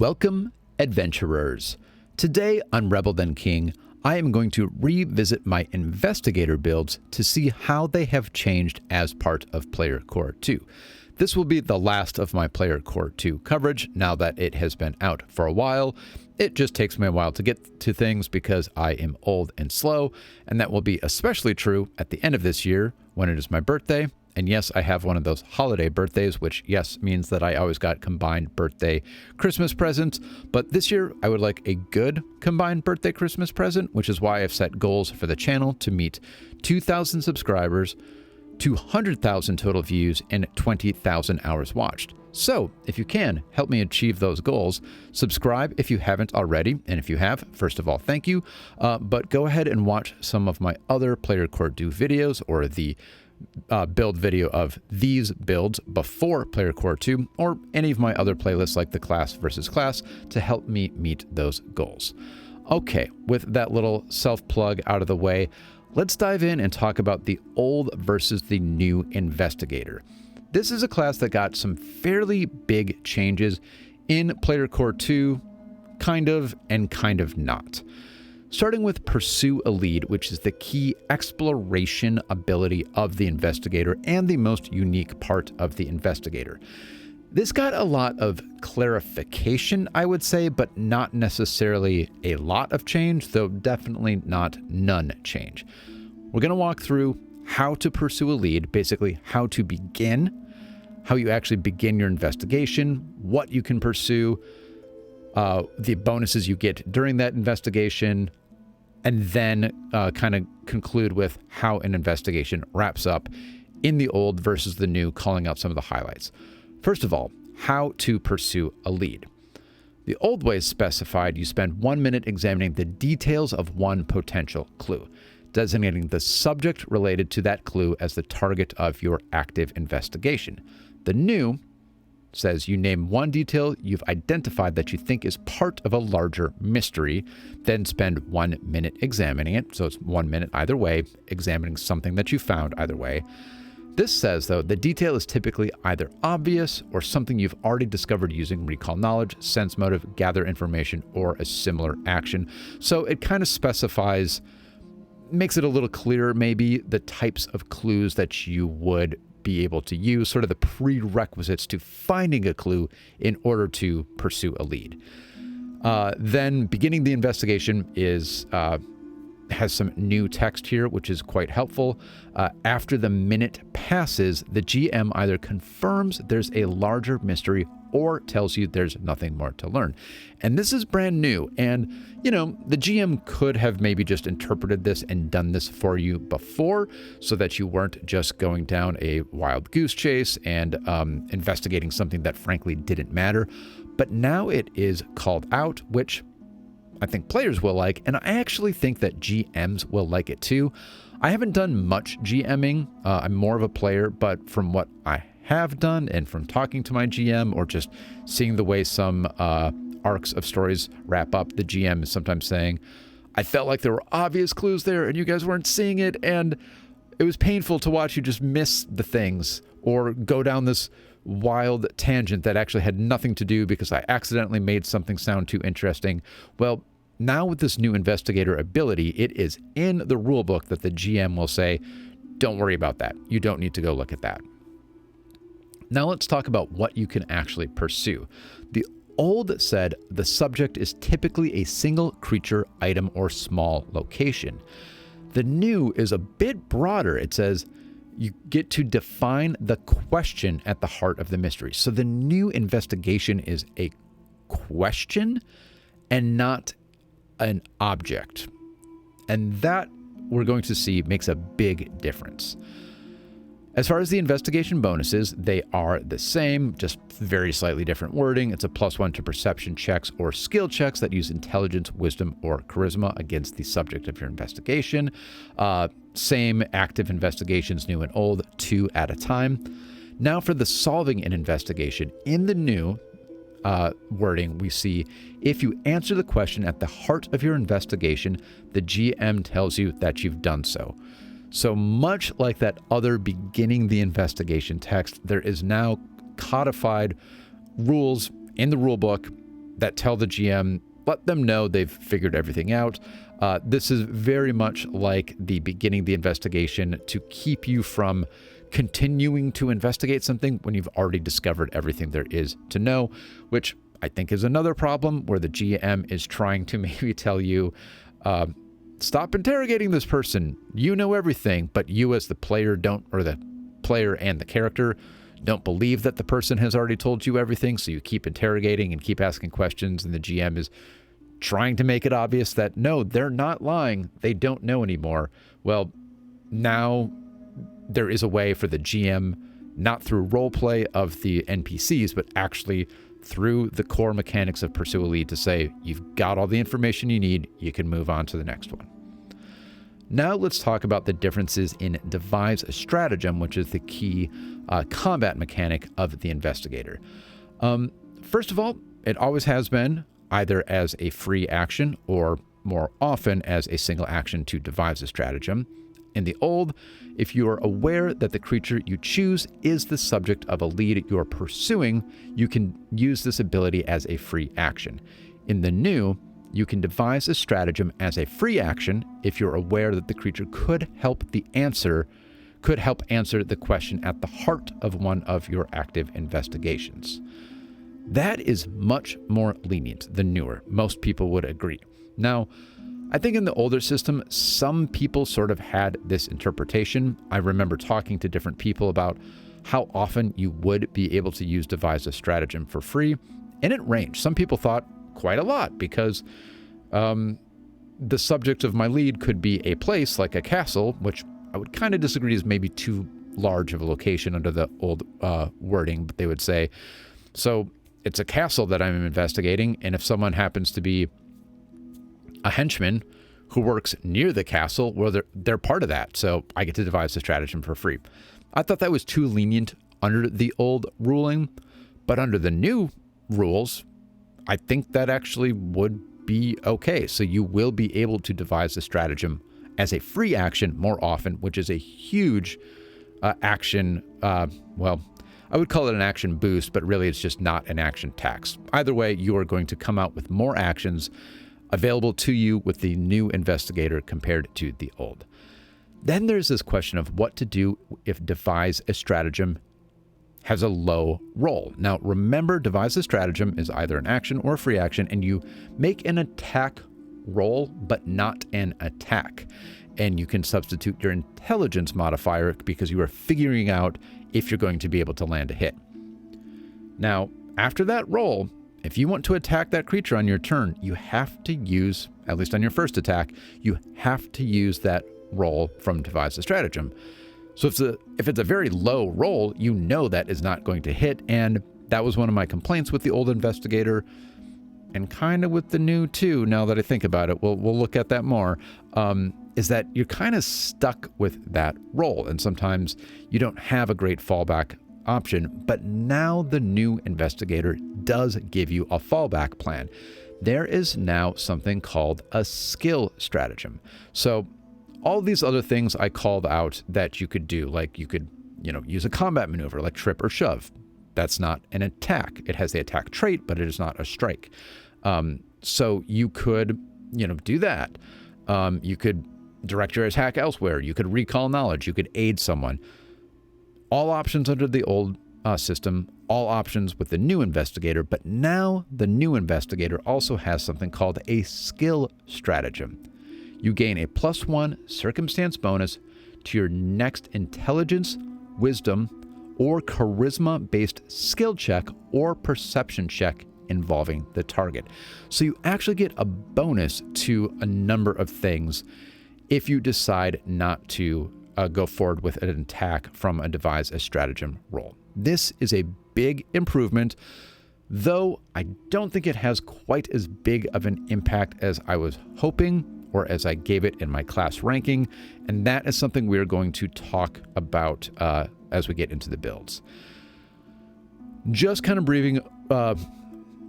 Welcome, adventurers. Today on Rebel Then King, I am going to revisit my Investigator builds to see how they have changed as part of Player Core 2. This will be the last of my Player Core 2 coverage now that it has been out for a while. It just takes me a while to get to things because I am old and slow, and that will be especially true at the end of this year when it is my birthday. And yes, I have one of those holiday birthdays, which yes, means that I always got combined birthday Christmas presents. But this year I would like a good combined birthday Christmas present, which is why I've set goals for the channel to meet 2,000 subscribers, 200,000 total views, and 20,000 hours watched. So if you can help me achieve those goals, subscribe if you haven't already. And if you have, first of all, thank you. But go ahead and watch some of my other Player Core 2 videos, or the build video of these builds before Player Core 2, or any of my other playlists like the Class versus Class, to help me meet those goals. Okay, with that little self-plug out of the way, let's dive in and talk about the old versus the new Investigator. This is a class that got some fairly big changes in Player Core 2, kind of and kind of not. Starting with Pursue a Lead, which is the key exploration ability of the Investigator and the most unique part of the Investigator. This got a lot of clarification, I would say, but not necessarily a lot of change, though definitely not none change. We're going to walk through how to pursue a lead, basically how to begin, how you actually begin your investigation, what you can pursue, the bonuses you get during that investigation, and then kind of conclude with how an investigation wraps up in the old versus the new, calling out some of the highlights. First of all, how to pursue a lead. The old way specified you spend 1 minute examining the details of one potential clue, designating the subject related to that clue as the target of your active investigation. The new says you name one detail you've identified that you think is part of a larger mystery, then spend 1 minute examining it. So it's 1 minute either way, examining something that you found either way. This says, though, the detail is typically either obvious or something you've already discovered using recall knowledge, sense motive, gather information, or a similar action. So it kind of specifies, makes it a little clearer maybe, the types of clues that you would be able to use, sort of the prerequisites to finding a clue in order to pursue a lead. Then beginning the investigation is has some new text here, which is quite helpful. After the minute passes, the GM either confirms there's a larger mystery or tells you there's nothing more to learn. And this is brand new. And, you know, the GM could have maybe just interpreted this and done this for you before so that you weren't just going down a wild goose chase and investigating something that frankly didn't matter. But now it is called out, which I think players will like, and I actually think that GMs will like it too. I haven't done much GMing. I'm more of a player, but from what I have done and from talking to my GM or just seeing the way some arcs of stories wrap up, the GM is sometimes saying, I felt like there were obvious clues there and you guys weren't seeing it, and it was painful to watch you just miss the things or go down this wild tangent that actually had nothing to do because I accidentally made something sound too interesting. Well, now with this new Investigator ability, it is in the rulebook that the GM will say, don't worry about that. You don't need to go look at that. Now let's talk about what you can actually pursue. The old said the subject is typically a single creature, item, or small location. The new is a bit broader. It says you get to define the question at the heart of the mystery. So the new investigation is a question and not an object. And that we're going to see makes a big difference. As far as the investigation bonuses, they are the same, just very slightly different wording. It's a +1 to perception checks or skill checks that use intelligence, wisdom, or charisma against the subject of your investigation. Same active investigations, new and old, 2 at a time. Now for the solving an investigation. In the new wording, we see if you answer the question at the heart of your investigation, the GM tells you that you've done so. So much like that other beginning the investigation text, there is now codified rules in the rulebook that tell the GM, let them know they've figured everything out. This is very much like the beginning of the investigation to keep you from continuing to investigate something when you've already discovered everything there is to know, which I think is another problem where the GM is trying to maybe tell you, stop interrogating this person. You know everything, but you as the player don't, or the player and the character don't believe that the person has already told you everything. So you keep interrogating and keep asking questions, and the GM is trying to make it obvious that no, they're not lying. They don't know anymore. Well, now there is a way for the GM, not through roleplay of the NPCs, but actually through the core mechanics of Pursue a Lead to say, you've got all the information you need, you can move on to the next one. Now let's talk about the differences in Devise Stratagem, which is the key combat mechanic of the Investigator. First of all, it always has been either as a free action or more often as a single action to devise a stratagem. In the old, if you are aware that the creature you choose is the subject of a lead you are pursuing, you can use this ability as a free action. In the new, you can devise a stratagem as a free action if you're aware that the creature could help answer the question at the heart of one of your active investigations. That is much more lenient than newer. Most people would agree. Now, I think in the older system, some people sort of had this interpretation. I remember talking to different people about how often you would be able to use Devise a Stratagem for free, and it ranged. Some people thought quite a lot because the subject of my lead could be a place like a castle, which I would kind of disagree is maybe too large of a location under the old wording, but they would say, so it's a castle that I'm investigating, and if someone happens to be a henchman who works near the castle, well, they're part of that, so I get to devise the stratagem for free. I thought that was too lenient under the old ruling, but under the new rules, I think that actually would be okay. So you will be able to devise the stratagem as a free action more often, which is a huge action, well, I would call it an action boost, but really it's just not an action tax. Either way, you are going to come out with more actions available to you with the new Investigator compared to the old. Then there's this question of what to do if Devise a Stratagem has a low roll. Now, remember, Devise a Stratagem is either an action or a free action, and you make an attack roll, but not an attack. And you can substitute your intelligence modifier because you are figuring out if you're going to be able to land a hit. Now, after that roll, if you want to attack that creature on your turn, you have to use, at least on your first attack, you have to use that roll from Devise a Stratagem. So if it's a very low roll, you know that is not going to hit, and that was one of my complaints with the old Investigator, and kind of with the new too, now that I think about it. We'll look at that more, is that you're kind of stuck with that roll, and sometimes you don't have a great fallback option, but now the new Investigator does give you a fallback plan. There is now something called a skill stratagem. So all these other things I called out that you could do, like you could, use a combat maneuver like trip or shove. That's not an attack. It has the attack trait, but it is not a strike. So you could, do that. You could direct your attack elsewhere. You could recall knowledge. You could aid someone. All options under the old system, all options with the new Investigator, but now the new Investigator also has something called a skill stratagem. You gain a +1 circumstance bonus to your next intelligence, wisdom, or charisma-based skill check or perception check involving the target. So you actually get a bonus to a number of things if you decide not to go forward with an attack from a Devise a Stratagem roll. This is a big improvement, though I don't think it has quite as big of an impact as I was hoping or as I gave it in my class ranking, and that is something we're going to talk about as we get into the builds. Just kind of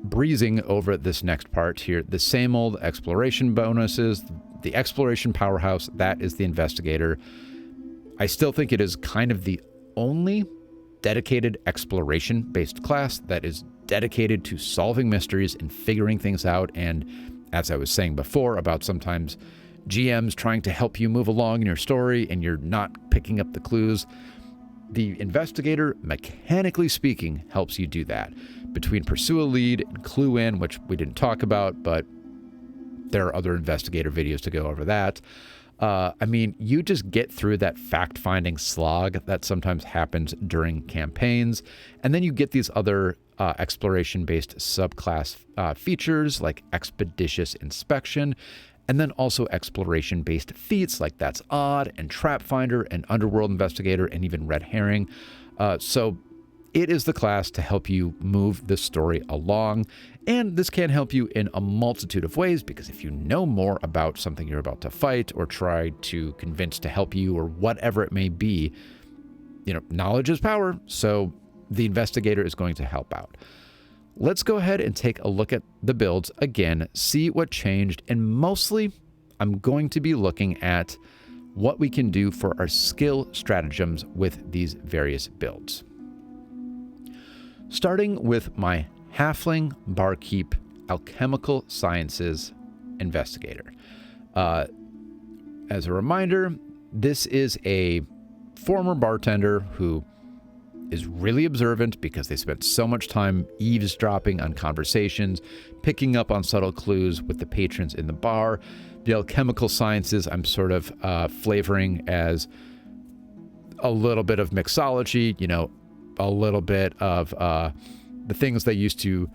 breezing over this next part here, the same old exploration bonuses, the exploration powerhouse, that is the Investigator. I still think it is kind of the only dedicated exploration-based class that is dedicated to solving mysteries and figuring things out. And as I was saying before about sometimes GMs trying to help you move along in your story and you're not picking up the clues, the Investigator, mechanically speaking, helps you do that. Between Pursue a Lead and Clue In, which we didn't talk about, but there are other Investigator videos to go over that. I mean, you just get through that fact-finding slog that sometimes happens during campaigns, and then you get these other exploration-based subclass features like Expeditious Inspection, and then also exploration-based feats like That's Odd and Trap Finder and Underworld Investigator and even Red Herring. So it is the class to help you move the story along, and this can help you in a multitude of ways, because if you know more about something you're about to fight or try to convince to help you or whatever it may be, knowledge is power, so the Investigator is going to help out. Let's go ahead and take a look at the builds again, see what changed, and mostly I'm going to be looking at what we can do for our skill stratagems with these various builds. Starting with my Halfling, Barkeep, Alchemical Sciences Investigator. As a reminder, this is a former bartender who is really observant because they spent so much time eavesdropping on conversations, picking up on subtle clues with the patrons in the bar. The alchemical sciences I'm sort of flavoring as a little bit of mixology, a little bit of the things they used to,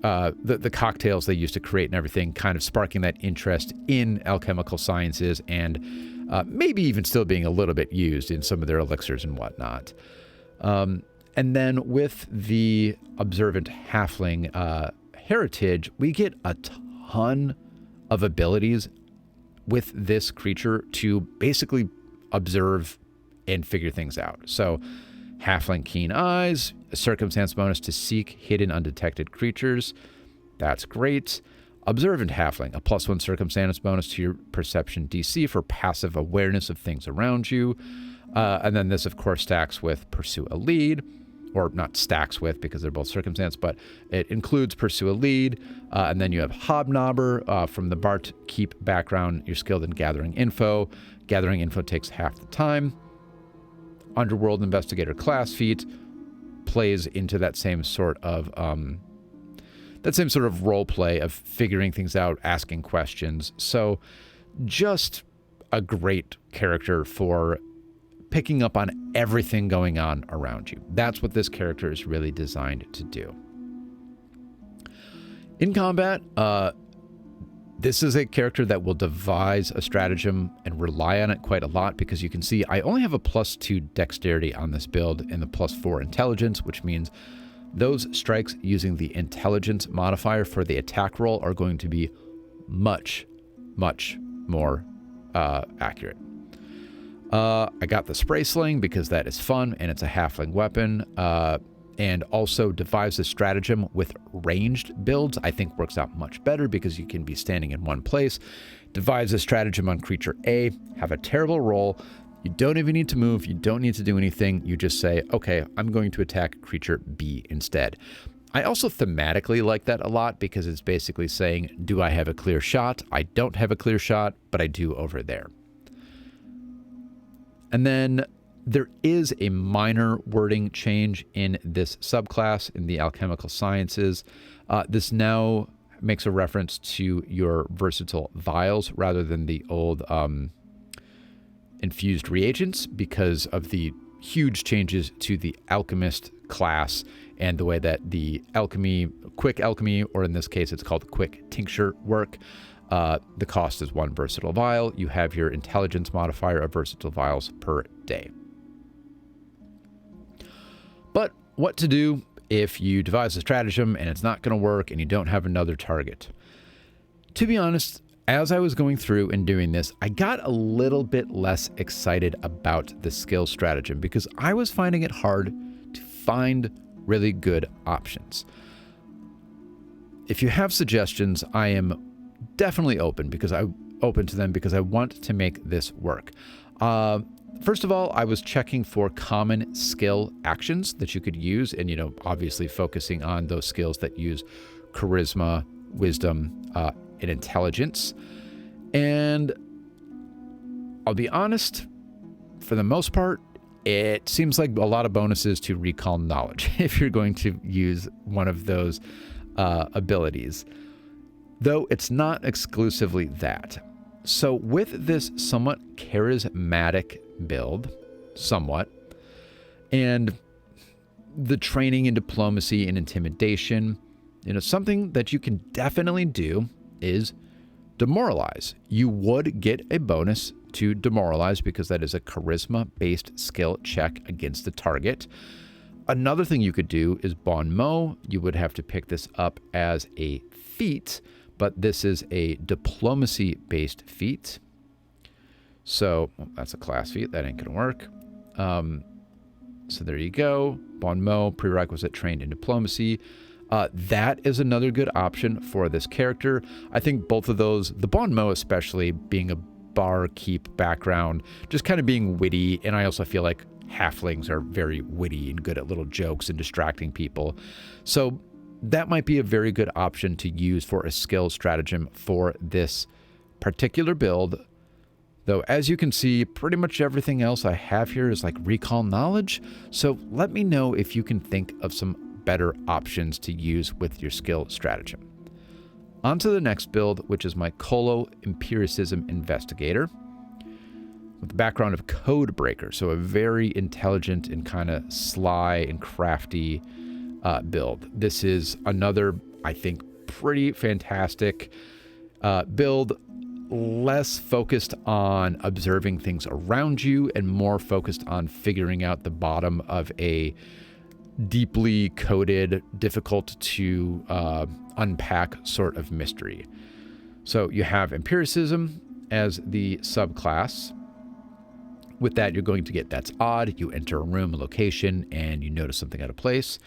the cocktails they used to create and everything, kind of sparking that interest in alchemical sciences and maybe even still being a little bit used in some of their elixirs and whatnot. And then with the observant halfling heritage, we get a ton of abilities with this creature to basically observe and figure things out. So halfling keen eyes, a circumstance bonus to seek hidden undetected creatures. That's great. Observant halfling, a +1 circumstance bonus to your perception DC for passive awareness of things around you. And then this, of course, stacks with Pursue a Lead, or not stacks with because they're both circumstance, but it includes Pursue a Lead. And then you have Hobnobber from the barkeep background. You're skilled in gathering info. Gathering info takes half the time. Underworld Investigator class feat plays into that same sort of role play of figuring things out, asking questions. So just a great character for picking up on everything going on around you. That's what this character is really designed to do. In combat, this is a character that will devise a stratagem and rely on it quite a lot, because you can see I only have a +2 dexterity on this build and the +4 intelligence, which means those strikes using the intelligence modifier for the attack roll are going to be much, much more accurate. I got the spray sling because that is fun and it's a halfling weapon. And also Devise a stratagem with ranged builds I think works out much better because you can be standing in one place. Devise a stratagem on creature A, have a terrible roll. You don't even need to move. You don't need to do anything. You just say, okay, I'm going to attack creature B instead. I also thematically like that a lot because it's basically saying, do I have a clear shot? I don't have a clear shot, but I do over there. And then there is a minor wording change in this subclass in the alchemical sciences. This now makes a reference to your versatile vials rather than the old infused reagents because of the huge changes to the alchemist class and the way that the quick alchemy, or in this case it's called quick tincture work. The cost is 1 versatile vial. You have your intelligence modifier of versatile vials per day. But what to do if you devise a stratagem and it's not going to work and you don't have another target? To be honest, as I was going through and doing this, I got a little bit less excited about the skill stratagem because I was finding it hard to find really good options. If you have suggestions, I am definitely open to them because I want to make this work. First of all, I was checking for common skill actions that you could use, and, obviously focusing on those skills that use charisma, wisdom, and intelligence. And I'll be honest, for the most part, it seems like a lot of bonuses to recall knowledge if you're going to use one of those abilities, though it's not exclusively that. So with this somewhat charismatic build, and the training in diplomacy and intimidation, something that you can definitely do is demoralize. You would get a bonus to demoralize because that is a charisma-based skill check against the target. Another thing you could do is bon mot. You would have to pick this up as a feat, but this is a diplomacy-based feat. So that's a class feat. That ain't going to work. So there you go. Bon mot, prerequisite trained in diplomacy. That is another good option for this character. I think both of those, the bon mot especially, being a barkeep background, just kind of being witty, and I also feel like halflings are very witty and good at little jokes and distracting people. So that might be a very good option to use for a skill stratagem for this particular build. Though, as you can see, pretty much everything else I have here is like recall knowledge. So let me know if you can think of some better options to use with your skill stratagem. On to the next build, which is my Colo Empiricism Investigator, with the background of Codebreaker, so a very intelligent and kind of sly and crafty build. This is another, I think, pretty fantastic build, less focused on observing things around you and more focused on figuring out the bottom of a deeply coded, difficult to unpack sort of mystery. So you have Empiricism as the subclass. With that, you're going to get That's Odd. You enter a room, a location, and you notice something out of place.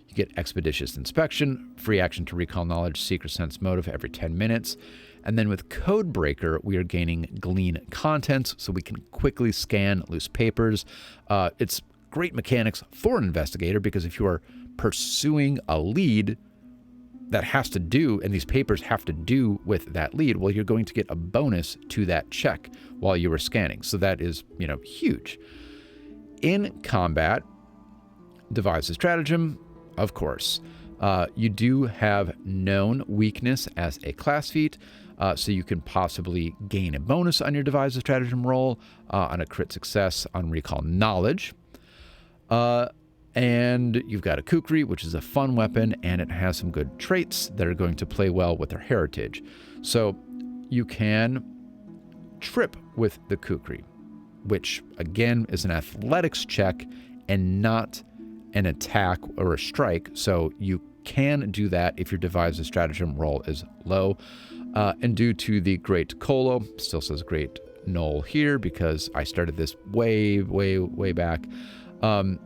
You get Expeditious Inspection, free action to recall knowledge, seek or sense motive every 10 minutes. And then with Codebreaker, we are gaining Glean Contents, so we can quickly scan loose papers. It's great mechanics for an investigator, because if you are pursuing a lead that has to do, and these papers have to do with that lead, well, you're going to get a bonus to that check while you were scanning. So that is, huge. In combat, Devise a Stratagem, of course. You do have Known Weakness as a class feat, so you can possibly gain a bonus on your Devise a Stratagem roll, on a crit success on Recall Knowledge. And you've got a Kukri, which is a fun weapon, and it has some good traits that are going to play well with their heritage. So you can trip with the Kukri, which again is an athletics check and not an attack or a strike. So you can do that if your Devise a Stratagem roll is low. And due to the Great Colo, still says Great Knoll here because I started this way, way, way back.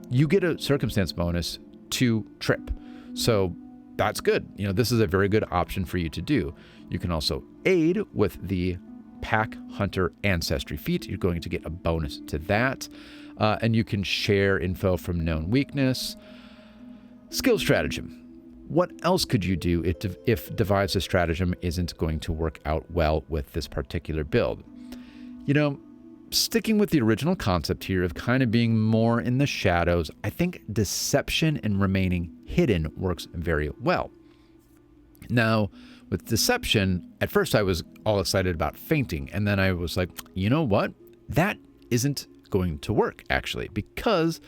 You get a circumstance bonus to trip. So that's good. This is a very good option for you to do. You can also aid with the Pack Hunter Ancestry feat. You're going to get a bonus to that. And you can share info from Known Weakness. Skill Stratagem. What else could you do if Devise a Stratagem isn't going to work out well with this particular build? Sticking with the original concept here of kind of being more in the shadows, I think deception and remaining hidden works very well. Now, with deception, at first I was all excited about fainting, and then I was like, you know what? That isn't going to work, actually, because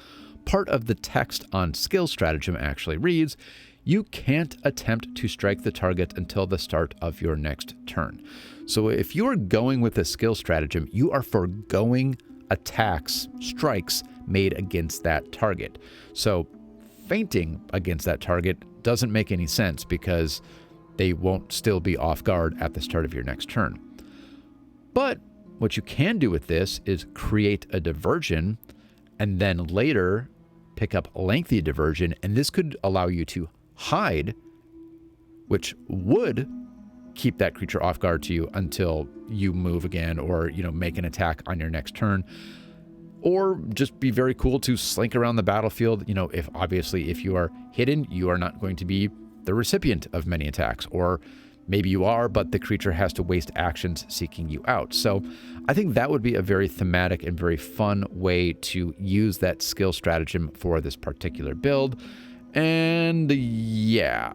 part of the text on Skill Stratagem actually reads, you can't attempt to strike the target until the start of your next turn. So if you are going with a skill stratagem, you are foregoing attacks, strikes made against that target. So fainting against that target doesn't make any sense because they won't still be off guard at the start of your next turn. But what you can do with this is create a diversion and then later pick up lengthy diversion, and this could allow you to hide, which would keep that creature off guard to you until you move again or, make an attack on your next turn. or just be very cool to slink around the battlefield. If you are hidden, you are not going to be the recipient of many attacks, or maybe you are, but the creature has to waste actions seeking you out. So I think that would be a very thematic and very fun way to use that skill stratagem for this particular build. And yeah,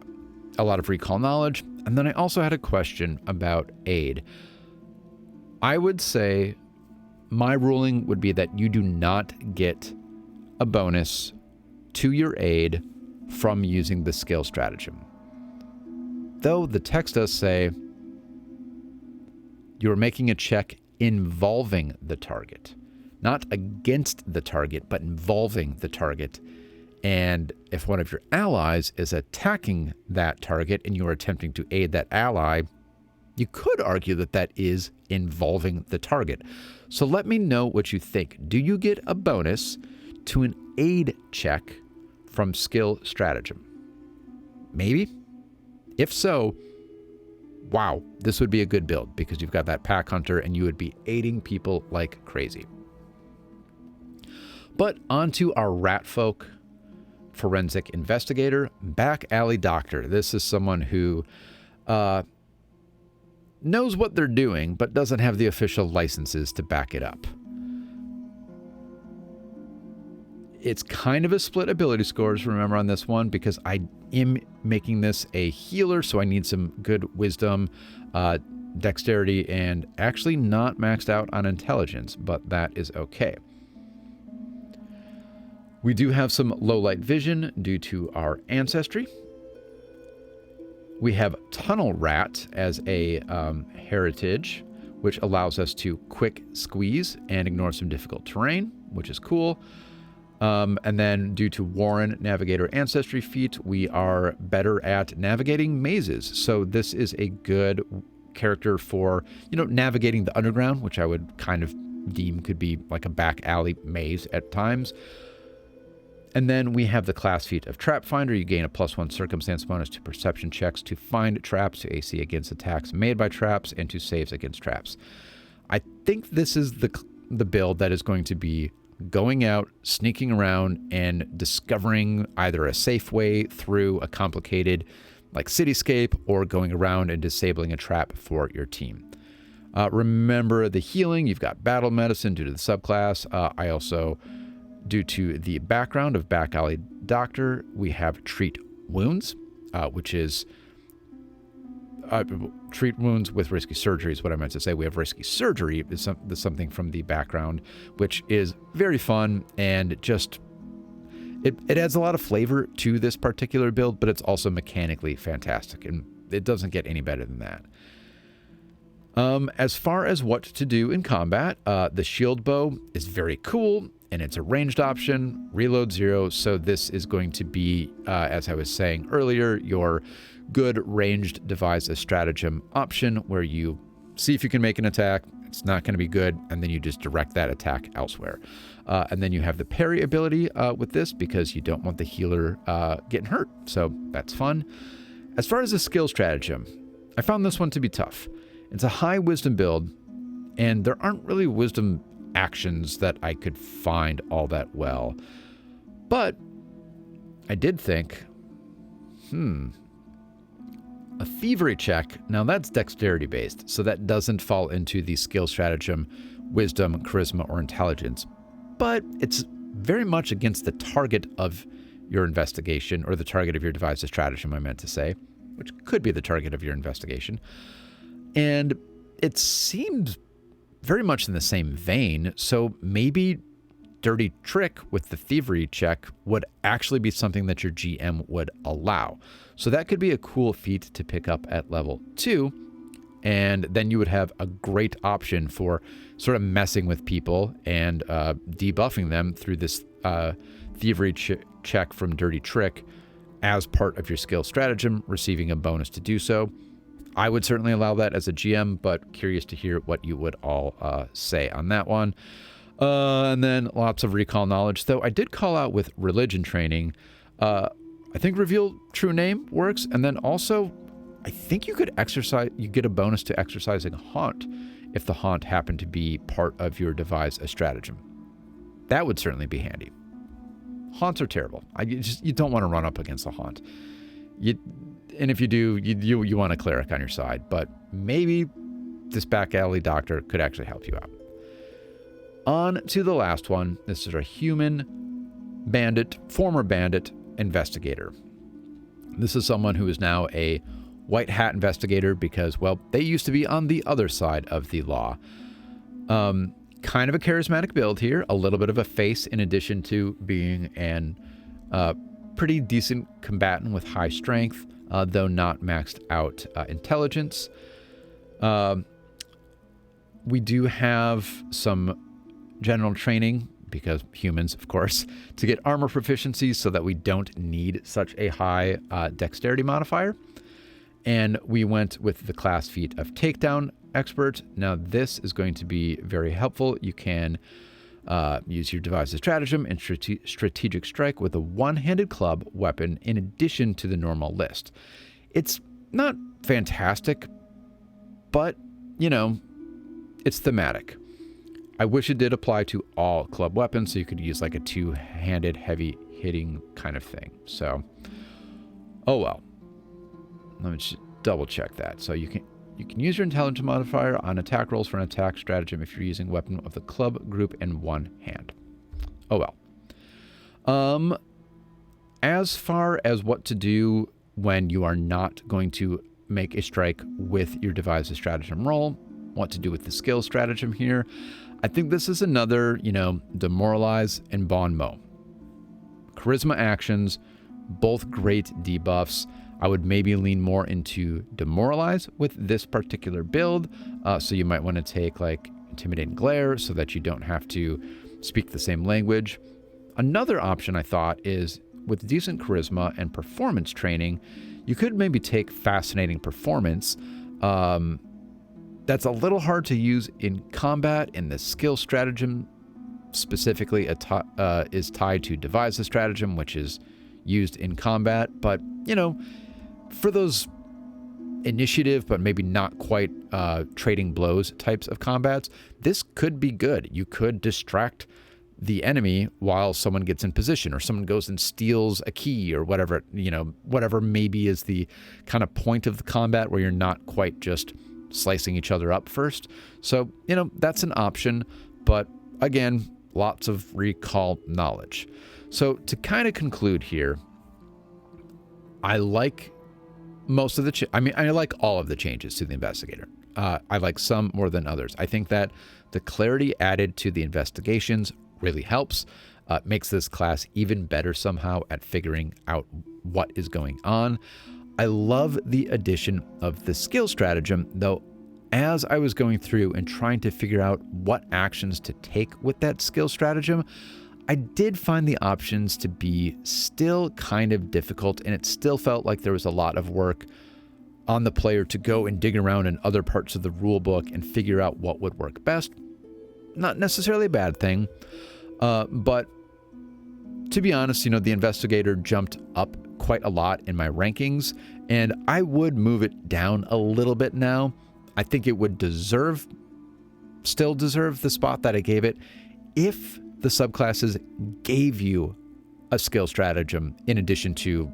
a lot of recall knowledge. And then I also had a question about aid. I would say my ruling would be that you do not get a bonus to your aid from using the skill stratagem. Though the text does say you're making a check involving the target. Not against the target, but involving the target. And if one of your allies is attacking that target and you're attempting to aid that ally, you could argue that that is involving the target. So let me know what you think. Do you get a bonus to an aid check from skill stratagem? Maybe? If so, wow, this would be a good build because you've got that pack hunter and you would be aiding people like crazy. But onto our rat folk forensic investigator, back alley doctor. This is someone who knows what they're doing, but doesn't have the official licenses to back it up. It's kind of a split ability scores, remember, on this one, because I am making this a healer, so I need some good wisdom, dexterity, and actually not maxed out on intelligence, but that is okay. We do have some low light vision due to our ancestry. We have Tunnel Rat as a heritage, which allows us to quick squeeze and ignore some difficult terrain, which is cool. And then due to Warren Navigator Ancestry feat, we are better at navigating mazes. So this is a good character for, navigating the underground, which I would kind of deem could be like a back alley maze at times. And then we have the class feat of Trap Finder. You gain a +1 circumstance bonus to perception checks to find traps, to AC against attacks made by traps, and to saves against traps. I think this is the build that is going to be going out, sneaking around, and discovering either a safe way through a complicated like cityscape, or going around and disabling a trap for your team. Remember the healing. You've got battle medicine due to the subclass. I also, due to the background of back alley doctor, we have treat wounds, which is treat wounds with risky surgery is what I meant to say. We have risky surgery is something from the background, which is very fun and just it adds a lot of flavor to this particular build, but it's also mechanically fantastic, and it doesn't get any better than that. As far as what to do in combat, the shield bow is very cool, and it's a ranged option, reload 0, so this is going to be, as I was saying earlier, your good ranged devise a stratagem option where you see if you can make an attack. It's not going to be good, and then you just direct that attack elsewhere. And then you have the parry ability with this because you don't want the healer getting hurt, so that's fun. As far as the skill stratagem, I found this one to be tough. It's a high wisdom build, and there aren't really wisdom actions that I could find all that well. But I did think, a thievery check, now that's dexterity based, so that doesn't fall into the skill stratagem, wisdom, charisma, or intelligence. But it's very much against the target of your investigation, or the target of your devise a stratagem, I meant to say, which could be the target of your investigation. And it seems very much in the same vein, so maybe dirty trick with the thievery check would actually be something that your GM would allow. So that could be a cool feat to pick up at level 2, and then you would have a great option for sort of messing with people and debuffing them through this thievery check from dirty trick as part of your skill stratagem, receiving a bonus to do so. I would certainly allow that as a GM, but curious to hear what you would all say on that one. And then lots of recall knowledge, though I did call out with religion training. I think reveal true name works, and then also I think you get a bonus to exercising haunt if the haunt happened to be part of your devise a stratagem. That would certainly be handy. Haunts are terrible. You don't want to run up against a haunt. And if you do, you want a cleric on your side. But maybe this back alley doctor could actually help you out. On to the last one. This is a human bandit, former bandit investigator. This is someone who is now a white hat investigator because, well, they used to be on the other side of the law. Kind of a charismatic build here, a little bit of a face in addition to being an pretty decent combatant with high strength, though not maxed out intelligence. We do have some general training, because humans, of course, to get armor proficiency so that we don't need such a high dexterity modifier. And we went with the class feat of Takedown Expert. Now, this is going to be very helpful. You can use your Devise Stratagem and Strategic Strike with a one-handed club weapon in addition to the normal list. It's not fantastic, but, you know, it's thematic. I wish it did apply to all club weapons, so you could use like a two-handed heavy hitting kind of thing. So, oh well. Let me just double check that. So you can use your intelligence modifier on attack rolls for an attack stratagem if you're using weapon of the club group in one hand. Oh well. As far as what to do when you are not going to make a strike with your Devise Stratagem roll, what to do with the skill stratagem here, I think this is another, demoralize and bon mot. Charisma actions, both great debuffs. I would maybe lean more into demoralize with this particular build. So you might want to take like Intimidating Glare so that you don't have to speak the same language. Another option I thought is with decent charisma and performance training, you could maybe take Fascinating Performance. That's a little hard to use in combat, and the skill stratagem specifically is tied to Devise the Stratagem, which is used in combat. But, for those initiative, but maybe not quite trading blows types of combats, this could be good. You could distract the enemy while someone gets in position, or someone goes and steals a key, or whatever, whatever maybe is the kind of point of the combat where you're not quite just slicing each other up first. So, that's an option, but again, lots of recall knowledge. So to kind of conclude here, I like most of the, I like all of the changes to the Investigator. I like some more than others. I think that the clarity added to the investigations really helps, makes this class even better somehow at figuring out what is going on. I love the addition of the skill stratagem, though as I was going through and trying to figure out what actions to take with that skill stratagem, I did find the options to be still kind of difficult, and it still felt like there was a lot of work on the player to go and dig around in other parts of the rule book and figure out what would work best. Not necessarily a bad thing, but to be honest, the Investigator jumped up quite a lot in my rankings, and I would move it down a little bit now. I think it would still deserve the spot that I gave it if the subclasses gave you a skill stratagem in addition to,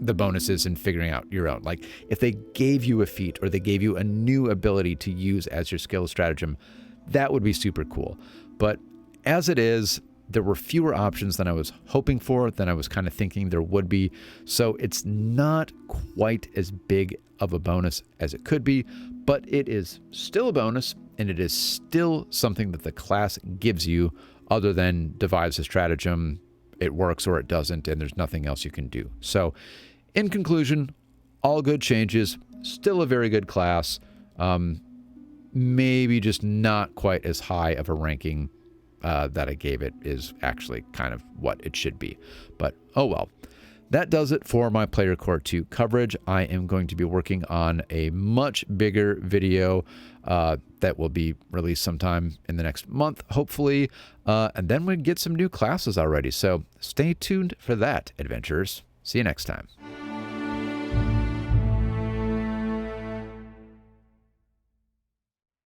the bonuses and figuring out your own. Like if they gave you a feat or they gave you a new ability to use as your skill stratagem, that would be super cool. But as it is, there were fewer options than I was hoping for, than I was kind of thinking there would be. So it's not quite as big of a bonus as it could be, but it is still a bonus, and it is still something that the class gives you other than Devise a Stratagem. It works or it doesn't, and there's nothing else you can do. So in conclusion, all good changes, still a very good class, maybe just not quite as high of a ranking that I gave it is actually kind of what it should be. But oh well. That does it for my Player Core 2 coverage. I am going to be working on a much bigger video that will be released sometime in the next month, hopefully. And then we get some new classes already. So stay tuned for that, adventurers. See you next time.